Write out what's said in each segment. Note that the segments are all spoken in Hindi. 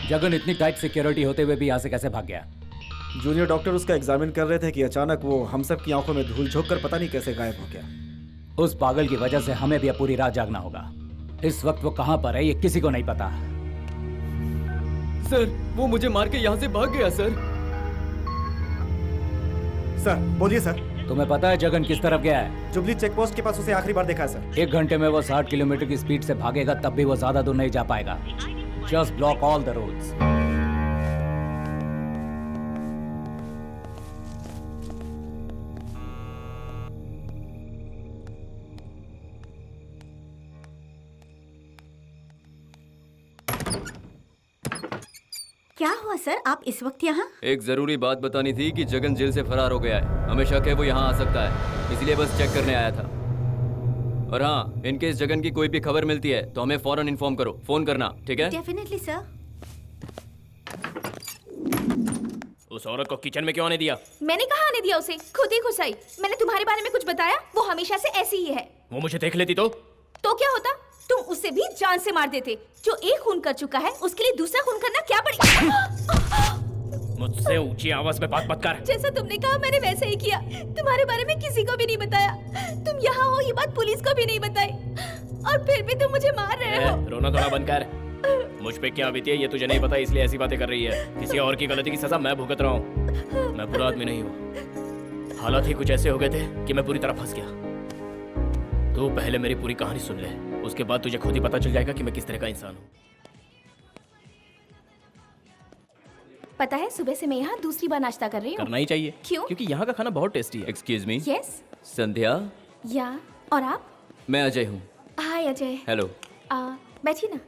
जगन इतनी टाइट सिक्योरिटी होते हुए भी यहाँ से कैसे भाग गया? जूनियर डॉक्टर उसका एग्जामिन कर रहे थे कि अचानक वो हम सब की आंखों में धूल झोंक कर पता नहीं कैसे गायब हो गया। उस पागल की वजह से हमें भी अब पूरी रात जागना होगा। इस वक्त वो कहाँ पर है ये किसी को नहीं पता। सर, वो मुझे मार के यहाँ से भाग गया सर। सर बोलिए सर। तुम्हें पता है जगन किस तरफ गया है? जुबली चेक पोस्ट के पास उसे आखिरी बार देखा है सर। 1 घंटे में वो 60 किलोमीटर की स्पीड से भागेगा, तब भी वो ज्यादा दूर नहीं जा पाएगा। Just block all the roads. क्या हुआ सर, आप इस वक्त यहाँ? एक जरूरी बात बतानी थी कि जगन जेल से फरार हो गया है। हमें शक है वो यहाँ आ सकता है, इसलिए बस चेक करने आया था। और हाँ, इनकेस जगन की कोई भी खबर मिलती है तो हमें फौरन इन्फॉर्म करो, फोन करना, ठीक है? Definitely sir. उस औरत को किचन में क्यों आने दिया? मैंने कहा आने दिया उसे, खुद ही घुस आई। मैंने तुम्हारे बारे में कुछ बताया? वो हमेशा से ऐसी ही है। वो मुझे देख लेती तो क्या होता? तुम उसे भी जान से मार देते। जो एक खून कर चुका है उसके लिए दूसरा खून करना क्या पड़ेगा? मुझसे ऊंची आवाज में बात मत कर। जैसा तुमने कहा मैंने वैसे ही किया। तुम्हारे बारे में किसी को भी नहीं बताया। तुम यहाँ हो ये बात पुलिस को भी नहीं बताई, और फिर भी तुम मुझे मार रहे हो। रोना धोना बंद कर। मुझ पे क्या बीती है ये तुझे नहीं पता, इसलिए ऐसी बातें कर रही है। किसी और की गलती की सजा मैं भुगत रहा हूँ। मैं बुरा आदमी नहीं हूँ। हालात ही कुछ ऐसे हो गए थे कि मैं पूरी तरह फंस गया। तू पहले मेरी पूरी कहानी सुन ले, उसके बाद तुझे खुद ही पता चल जाएगा कि मैं किस तरह का इंसान हूँ। पता है सुबह से मैं यहाँ दूसरी बार नाश्ता कर रही हूँ। करना ही चाहिए। क्यों? क्योंकि यहाँ का खाना बहुत टेस्टी है। Excuse me. यस। संध्या। या और आप? मैं अजय हूँ। हाय अजय। हेलो। बैठिए ना।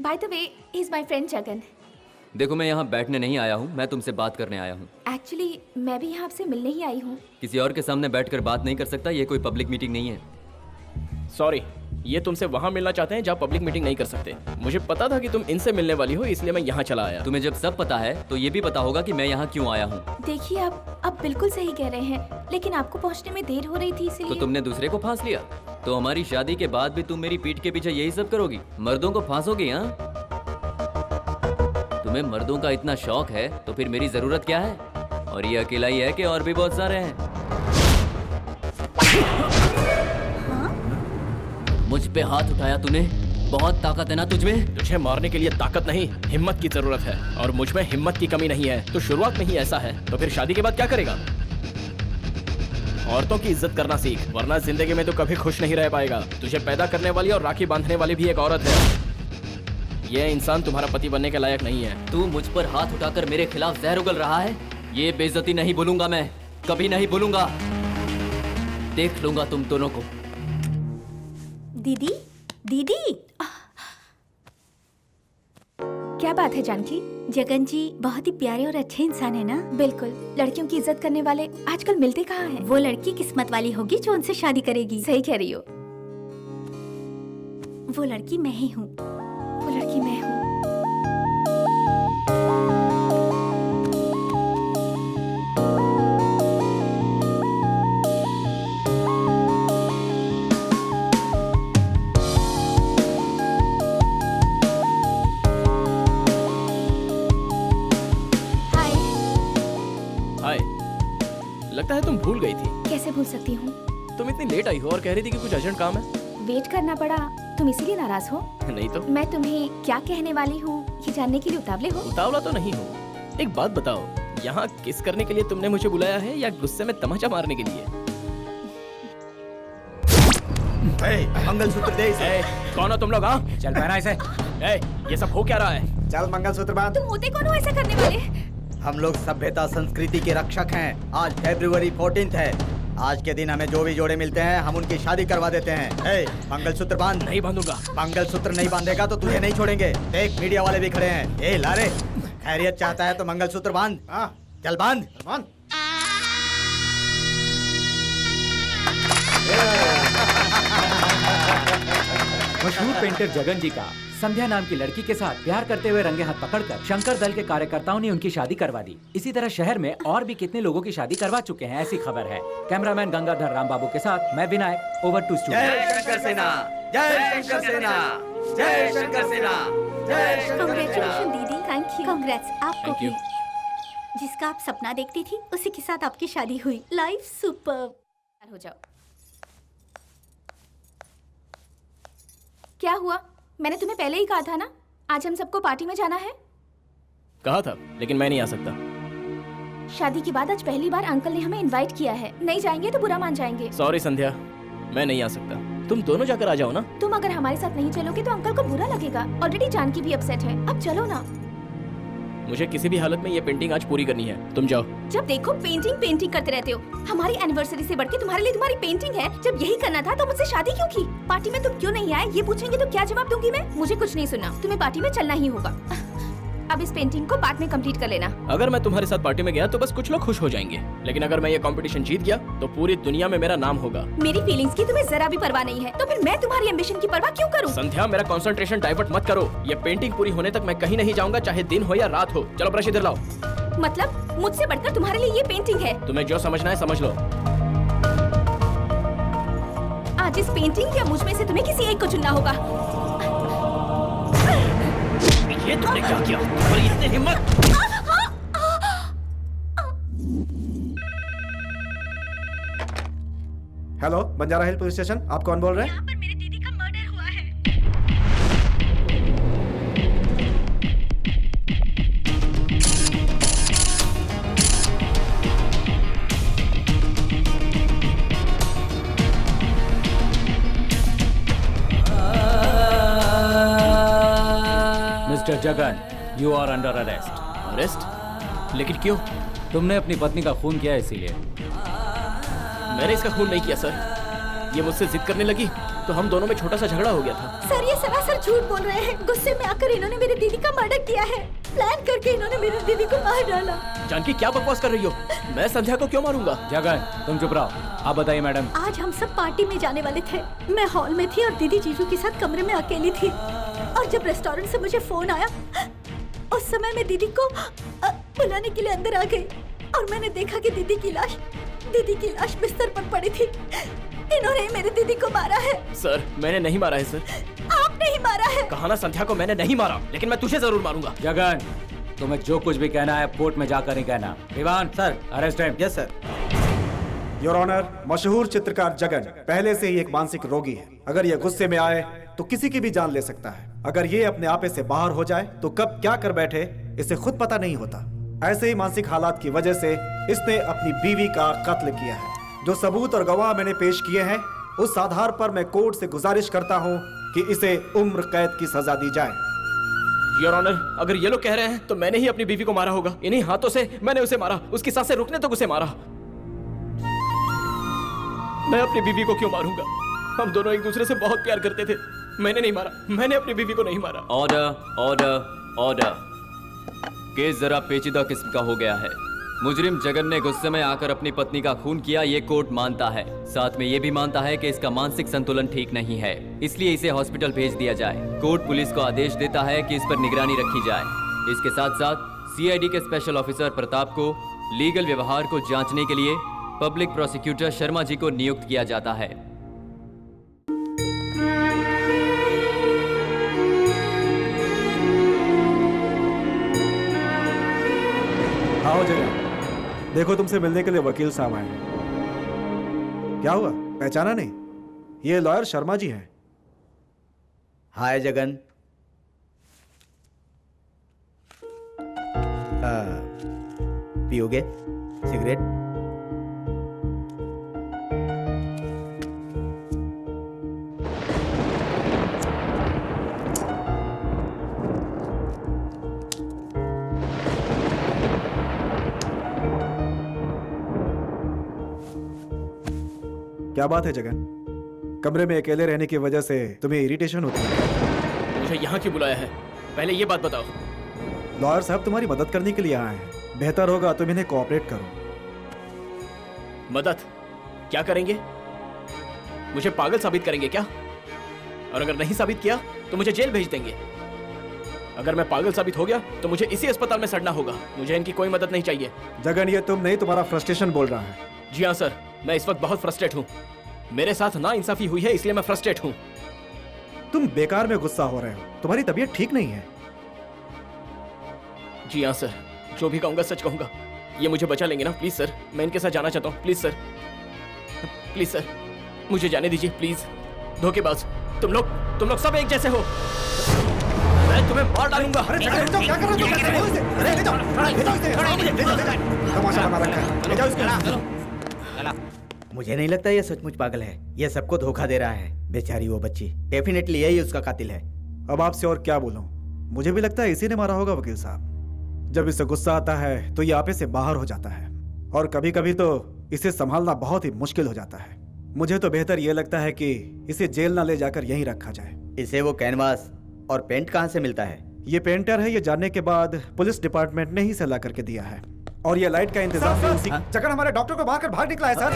By the way he is my friend Jagan. देखो मैं यहाँ बैठने नहीं आया हूँ, मैं तुमसे बात करने आया हूँ। एक्चुअली मैं भी यहाँ आपसे मिलने ही आई हूँ। किसी और के सामने बैठकर बात नहीं कर सकता, ये कोई पब्लिक मीटिंग नहीं है। सॉरी, ये तुमसे वहाँ मिलना चाहते हैं जहाँ पब्लिक मीटिंग नहीं कर सकते। मुझे पता था कि तुम इनसे मिलने वाली हो, इसलिए मैं यहाँ चला आया। तुम्हें जब सब पता है तो ये भी पता होगा कि मैं यहाँ क्यों आया हूँ। देखिए आप बिल्कुल सही कह रहे हैं, लेकिन आपको पहुँचने में देर हो रही थी इसलिए। तो तुमने दूसरे को फांस लिया? तो हमारी शादी के बाद भी तुम मेरी पीठ के पीछे यही सब करोगी? मर्दों को फांसोगी? हाँ, तुम्हें मर्दों का इतना शौक है तो फिर मेरी जरूरत क्या है? और ये अकेला ही है कि और भी बहुत सारे हैं? मुझ पे हाथ उठाया तूने? बहुत ताकत है ना तुझ में? तुझे मारने के लिए ताकत नहीं, हिम्मत की जरूरत है, और मुझ में हिम्मत की कमी नहीं है। तो शुरुआत में ही ऐसा है तो फिर शादी के बाद क्या करेगा? औरतों की इज्जत करना सीख, वरना जिंदगी में तो कभी खुश नहीं रह पाएगा। तुझे पैदा करने वाली और राखी बांधने वाली भी एक औरत है। यह इंसान तुम्हारा पति बनने के लायक नहीं है। तू मुझ पर हाथ उठाकर मेरे खिलाफ जहर उगल रहा है। ये बेइज्जती नहीं भूलूंगा मैं, कभी नहीं भूलूंगा। देख लूंगा तुम दोनों को। दीदी, दीदी। क्या बात है जानकी? जगन जी बहुत ही प्यारे और अच्छे इंसान है ना? बिल्कुल, लड़कियों की इज्जत करने वाले आजकल मिलते कहाँ हैं? वो लड़की किस्मत वाली होगी जो उनसे शादी करेगी। सही कह रही हो। वो लड़की मैं ही हूँ। वो लड़की मैं हूँ। लगता है तुम भूल गई थी। कैसे भूल सकती हूँ? तुम इतनी लेट आई हो और कह रही थी कि कुछ अर्जेंट काम है। वेट करना पड़ा, तुम इसीलिए नाराज हो? नहीं तो। मैं तुम्हें क्या कहने वाली हूँ ये जानने के लिए उतावले हो? उतावला तो नहीं हूँ। एक बात बताओ, यहाँ किस करने के लिए तुमने मुझे बुलाया है, या गुस्से में तमाचा मारने के लिए? मंगलसूत्र दे इसे। कौन हो तुम लोग? हाँ, चल पहना इसे। ये सब हो क्या रहा है? चल मंगलसूत्र बांध। तुम होते कौन हो ऐसा करने वाले? हम लोग सभ्यता संस्कृति के रक्षक हैं। आज फरवरी 14 है। आज के दिन हमें जो भी जोड़े मिलते हैं हम उनकी शादी करवा देते हैं। मंगलसूत्र बांध। नहीं बांधूंगा। मंगलसूत्र नहीं बांधेगा तो तुझे नहीं छोड़ेंगे। देख मीडिया वाले भी खड़े हैं। लारे, खैरियत चाहता है तो मंगलसूत्र बांध। चल बांध। मशहूर पेंटर जगन जी का संध्या नाम की लड़की के साथ प्यार करते हुए रंगे हाथ पकड़कर शंकर दल के कार्यकर्ताओं ने उनकी शादी करवा दी। इसी तरह शहर में और भी कितने लोगों की शादी करवा चुके हैं, ऐसी खबर है। कैमरामैन गंगाधर रामबाबू के साथ मैं विनायक, ओवर टू स्टूडियो। जय शंकर सेना, जय शंकर सेना, जय शंकर सेना, जय शंकर कांग्रेचुलेशन सेना। दीदी, थैंक यू। कांग्रेट्स आपको Thank you. भी। जिसका आप सपना देखती थी उसी के साथ आपकी शादी हुई। Life superb. हो जाओ। क्या हुआ? मैंने तुम्हें पहले ही कहा था ना, आज हम सबको पार्टी में जाना है। कहा था, लेकिन मैं नहीं आ सकता। शादी के बाद आज पहली बार अंकल ने हमें इनवाइट किया है। नहीं जाएंगे तो बुरा मान जाएंगे। सॉरी संध्या, मैं नहीं आ सकता। तुम दोनों जाकर आ जाओ ना। तुम अगर हमारे साथ नहीं चलोगे तो अंकल को बुरा लगेगा। ऑलरेडी जानकी भी अपसेट है। अब चलो ना। मुझे किसी भी हालत में ये पेंटिंग आज पूरी करनी है। तुम जाओ। जब देखो पेंटिंग पेंटिंग करते रहते हो। हमारी एनिवर्सरी से बढ़ के तुम्हारे लिए तुम्हारी पेंटिंग है। जब यही करना था तो मुझसे शादी क्यों की? पार्टी में तुम क्यों नहीं आए ये पूछेंगे तो क्या जवाब दूंगी मैं? मुझे कुछ नहीं सुनना, तुम्हें पार्टी में चलना ही होगा। अब इस पेंटिंग को बाद में कंप्लीट कर लेना। अगर मैं तुम्हारे साथ पार्टी में गया तो बस कुछ लोग खुश हो जाएंगे, लेकिन अगर मैं ये कंपटीशन जीत गया तो पूरी दुनिया में मेरा नाम होगा। मेरी फीलिंग्स की तुम्हें जरा भी परवाह नहीं है, तो फिर मैं तुम्हारी एम्बिशन की परवाह क्यों करूं? संध्या, मेरा कंसंट्रेशन डाइवर्ट मत करो। ये पेंटिंग पूरी होने तक मैं कहीं नहीं जाऊंगा, चाहे दिन हो या रात हो। चलो ब्रश इधर लाओ। मतलब मुझसे बढ़कर तुम्हारे लिए ये पेंटिंग है? तुम्हें जो समझना है समझ लो। आज इस पेंटिंग या मुझ में से तुम्हें किसी एक को चुनना होगा। ये तुमने क्या किया? तुम्हारी इतनी हिम्मत! हेलो, बंजारा हिल पुलिस स्टेशन, आप कौन बोल रहे हैं? पर मेरी दीदी का मर्डर हुआ है। Mister Jagan, you are under arrest. Arrest? लेकिन क्यों? तुमने अपनी पत्नी का खून किया इसीलिए। मैंने इसका खून नहीं किया सर। ये मुझसे जिद करने लगी तो हम दोनों में छोटा सा झगड़ा हो गया था। सर ये सरासर झूठ बोल रहे हैं। गुस्से में आकर इन्होंने मेरी दीदी का मर्डर किया है। प्लान करके इन्होंने मेरी दीदी को मार डाला। जानकी, क्या बकवास कर रही हो? मैं संध्या को क्यों मारूंगा? जगन, तुम चुप रहो। आप बताइए मैडम। आज हम सब पार्टी में जाने वाले थे। मैं हॉल में थी और दीदी जीजू के साथ कमरे में अकेली थी। और जब रेस्टोरेंट से मुझे फोन आया, उस समय मैं दीदी को बुलाने के लिए अंदर आ गई और मैंने देखा कि दीदी की लाश बिस्तर पर पड़ी थी। इन्होंने ही मेरी दीदी को मारा है। सर, मैंने नहीं मारा है सर। आपने ही मारा है। कहा ना संध्या को मैंने नहीं मारा, लेकिन मैं तुझे जरूर मारूंगा। जगन, तुम्हें जो कुछ भी कहना है कोर्ट में जाकर ही कहना। दीवान sir. Arrest him. Yes sir. Your honour, मशहूर चित्रकार जगन पहले से ही एक मानसिक रोगी है। अगर ये गुस्से में आए तो किसी की भी जान ले सकता है। अगर ये अपने आपे से बाहर हो जाए तो कब क्या कर बैठे इसे खुद पता नहीं होता। ऐसे ही मानसिक हालात की वजह से इसने अपनी बीवी का कत्ल किया है। जो सबूत और गवाह मैंने पेश किए हैं, उस आधार पर मैं कोर्ट से गुजारिश करता हूं कि इसे उम्र कैद की सजा दी जाए। योर ऑनर, अगर ये लोग कह रहे हैं तो मैंने ही अपनी बीवी को मारा होगा। इन्हीं हाथों से मैंने उसे मारा। उसकी सांसें रुकने तक उसे मारा। मैं अपनी बीवी को क्यों मारूंगा? हम दोनों एक दूसरे से बहुत प्यार करते थे। मैंने नहीं मारा। मैंने अपनी बीवी को नहीं मारा। Order, order, order. केस जरा पेचीदा किस्म का हो गया है। मुजरिम जगन ने गुस्से में आकर अपनी पत्नी का खून किया, ये कोर्ट मानता है। साथ में ये भी मानता है कि इसका मानसिक संतुलन ठीक नहीं है, इसलिए इसे हॉस्पिटल भेज दिया जाए। कोर्ट पुलिस को आदेश देता है कि इस पर निगरानी रखी जाए। इसके साथ साथ सीआईडी के स्पेशल ऑफिसर प्रताप को लीगल व्यवहार को जांचने के लिए पब्लिक प्रोसिक्यूटर शर्मा जी को नियुक्त किया जाता है। आओ जगन, देखो तुमसे मिलने के लिए वकील साहब आए हैं। क्या हुआ, पहचाना नहीं? ये लॉयर शर्मा जी हैं। हाय जगन। पियोगे सिगरेट? क्या बात है जगन, कमरे में अकेले रहने की वजह से तुम्हें इरिटेशन होती है? मुझे यहाँ क्यों बुलाया है, पहले ये बात बताओ। लॉयर साहब तुम्हारी मदद करने के लिए आए हैं। बेहतर होगा तुम इन्हें कोऑपरेट करो। मदद? क्या करेंगे? मुझे पागल साबित करेंगे क्या? और अगर नहीं साबित किया तो मुझे जेल भेज देंगे। अगर मैं पागल साबित हो गया तो मुझे इसी अस्पताल में सड़ना होगा। मुझे इनकी कोई मदद नहीं चाहिए। जगन, ये तुम नहीं, तुम्हारा फ्रस्ट्रेशन बोल रहा है। जी हाँ सर, मैं इस वक्त बहुत फ्रस्ट्रेट हूँ। मेरे साथ ना इंसाफी हुई है इसलिए मैं फ्रस्ट्रेट हूँ। तुम बेकार में गुस्सा हो रहे हो, तुम्हारी तबीयत ठीक नहीं है। जी हाँ सर, जो भी कहूँगा सच कहूँगा। ये मुझे बचा लेंगे ना? प्लीज सर, मैं इनके साथ जाना चाहता हूँ। प्लीज सर, प्लीज सर, मुझे जाने दीजिए प्लीज। धोखेबाज, तुम लोग सब एक जैसे हो। मैं तुम्हें मार डालूंगा। अरे क्या कर रहे हो? अरे ले जाओ, तमाशा बना रखा है। ले जाओ इसको। मुझे नहीं लगता ये सचमुच पागल है। ये सबको धोखा दे रहा है। बेचारी वो बच्ची, डेफिनेटली यही उसका कातिल है। अब आपसे और क्या बोलूं? मुझे भी लगता है इसी ने मारा होगा वकील साहब। जब इसे गुस्सा आता है तो ये आपे से बाहर हो जाता है, और कभी कभी तो इसे संभालना बहुत ही मुश्किल हो जाता है। मुझे तो बेहतर ये लगता है कि इसे जेल ना ले जाकर यहीं रखा जाए। इसे वो कैनवास और पेंट कहाँ से मिलता है? ये पेंटर है, ये जानने के बाद पुलिस डिपार्टमेंट ने ही सलाह करके दिया है। और ये लाइट का इंतजाम भी उसी। जगन हमारे डॉक्टर को बाहर निकला है सर।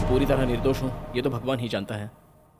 पूरी तरह निर्दोष हूँ, ये तो भगवान ही जानता है।